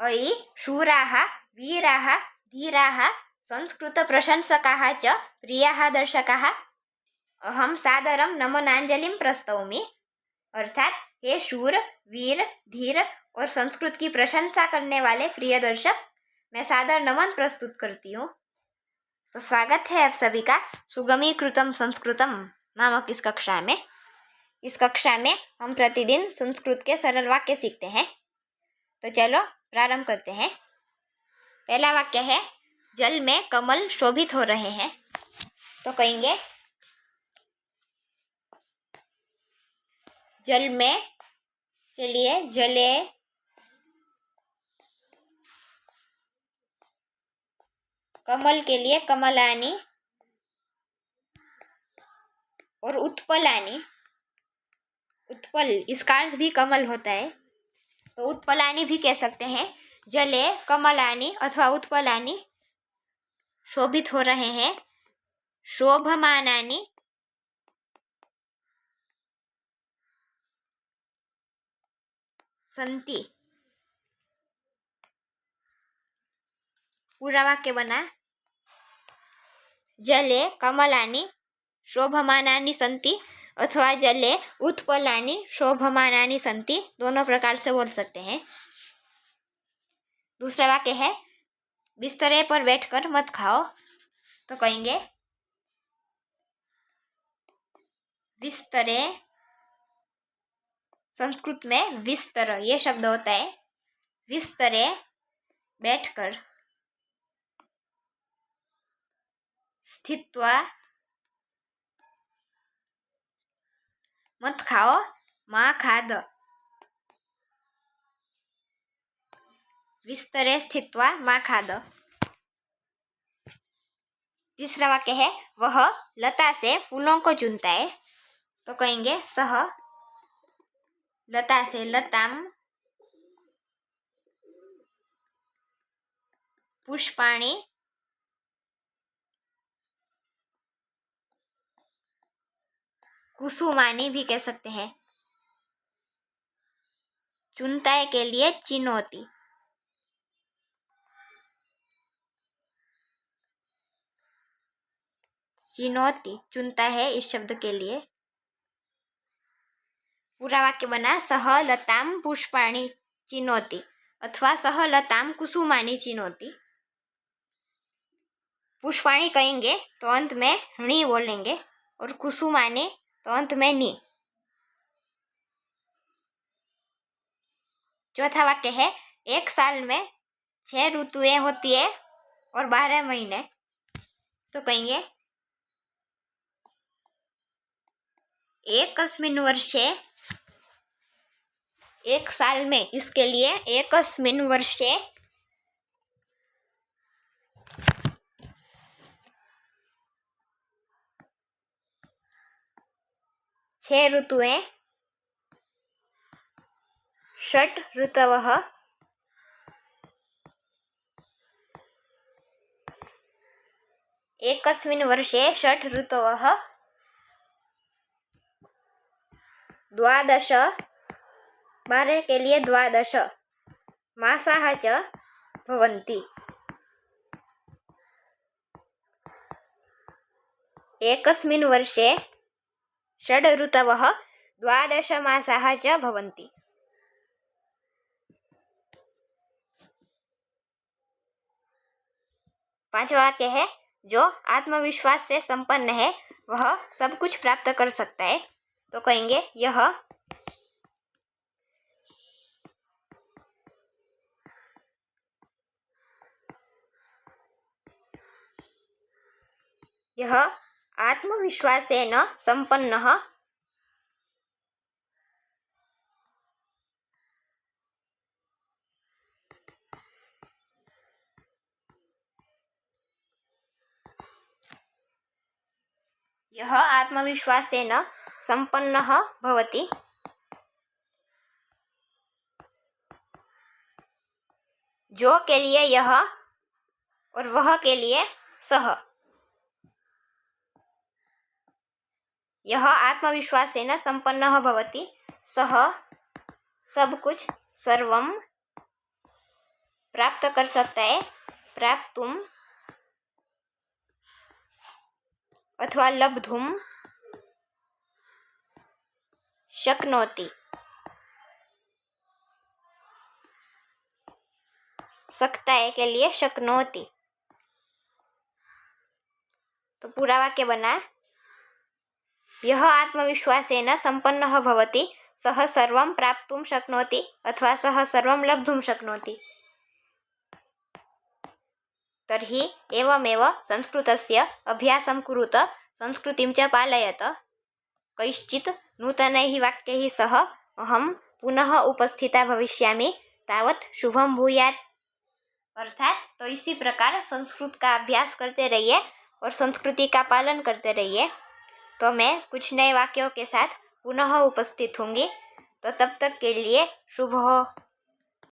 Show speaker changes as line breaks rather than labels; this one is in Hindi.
अयि शूराः वीराः धीराः संस्कृतप्रशंसकाः च प्रियाः दर्शकाः अहम सादरम नमनांजलिम प्रस्तौमि। अर्थात हे शूर वीर धीर और संस्कृत की प्रशंसा करने वाले प्रिय दर्शक, मैं सादर नमन प्रस्तुत करती हूँ। तो स्वागत है आप सभी का सुगमीकृतम संस्कृतम नामक इस कक्षा में। इस कक्षा में हम प्रतिदिन संस्कृत के सरल वाक्य सीखते हैं। तो चलो प्रारंभ करते हैं। पहला वाक्य है, जल में कमल शोभित हो रहे हैं। तो कहेंगे जल में के लिए जले, कमल के लिए कमलानी और उत्पलानी, उत्पल इसका अर्थ भी कमल होता है, तो उत्पलानी भी कह सकते हैं। जले कमलानी अथवा उत्पलानी शोभित हो रहे हैं। शोभमानानी संति। पूरा वाक्य बना, जले कमलानी शोभमानानि सन्ति अथवा जले उत्पलानि शोभमानानि सन्ति, दोनों प्रकार से बोल सकते हैं। दूसरा वाक्य है, बिस्तरे पर बैठकर मत खाओ। तो कहेंगे बिस्तरे, संस्कृत में विस्तर ये शब्द होता है। बिस्तरे बैठकर, स्थित्वा मत खाओ, मा खाद। विस्तरे स्थित्वा मा खाद। तीसरा वाक्य है, वह लता से फूलों को चुनता है। तो कहेंगे सह लता से लताम पुष्पाणि कुसुमानी भी कह सकते हैं। चुनता है के लिए चिनोती। चिनोती चुनता है इस शब्द के लिए। पूरा वाक्य बना, सह लताम पुष्पाणि चिनोती अथवा सह लताम कुसुमानी चिनोती। पुष्पाणि कहेंगे तो अंत में णी बोलेंगे और कुसुमानी तो अंत में नी। चौथा वाक्य है, एक साल में 6 ऋतुएं होती है और 12 महीने। तो कहेंगे एकस्मिन् वर्षे, एक साल में, इसके लिए एकस्मिन् वर्षे 6 ऋतुएं, षट् ऋतवः, एकस्मिन् वर्षे षट् ऋतवः 12, 12 के लिए 12 मासाः च भवन्ति। एकस्मिन् वर्षे षड् ऋतवः 12 मासाः च भवन्ति। पांचवा वाक्य है, जो आत्मविश्वास से संपन्न है वह सब कुछ प्राप्त कर सकता है। तो कहेंगे यह आत्मविश्वासेन संपन्नः यह आत्मविश्वासेन संपन्नः भवति। जो के लिए यह और वह के लिए सह। यह आत्मविश्वासेन संपन्नः भवति, सह सब कुछ, सर्वम प्राप्त कर सकता है, प्राप्तुम अथवा लब्धुम शक्नोति। सकता है के लिए शक्नोति। तो पूरा वाक्य बना, यह आत्मविश्वासेन संपन्नः भवति सः सर्वं प्राप्तुं शक्नोति अथवा सः सर्वं लब्धुं शक्नोति। तर्हि एवमेव संस्कृतस्य अभ्यासं कुरुत, संस्कृतिं च पालयत। कैश्चित् नूतनैः वाक्यैः सह अहं पुनः उपस्थिता भविष्यामि, तावत् शुभं भूयात्। अर्थात तो इसी प्रकार संस्कृत का अभ्यास करते रहिए और संस्कृति का पालन करते रहिए। तो मैं कुछ नए वाक्यों के साथ पुनः उपस्थित होंगी। तो तब तक के लिए शुभ हो।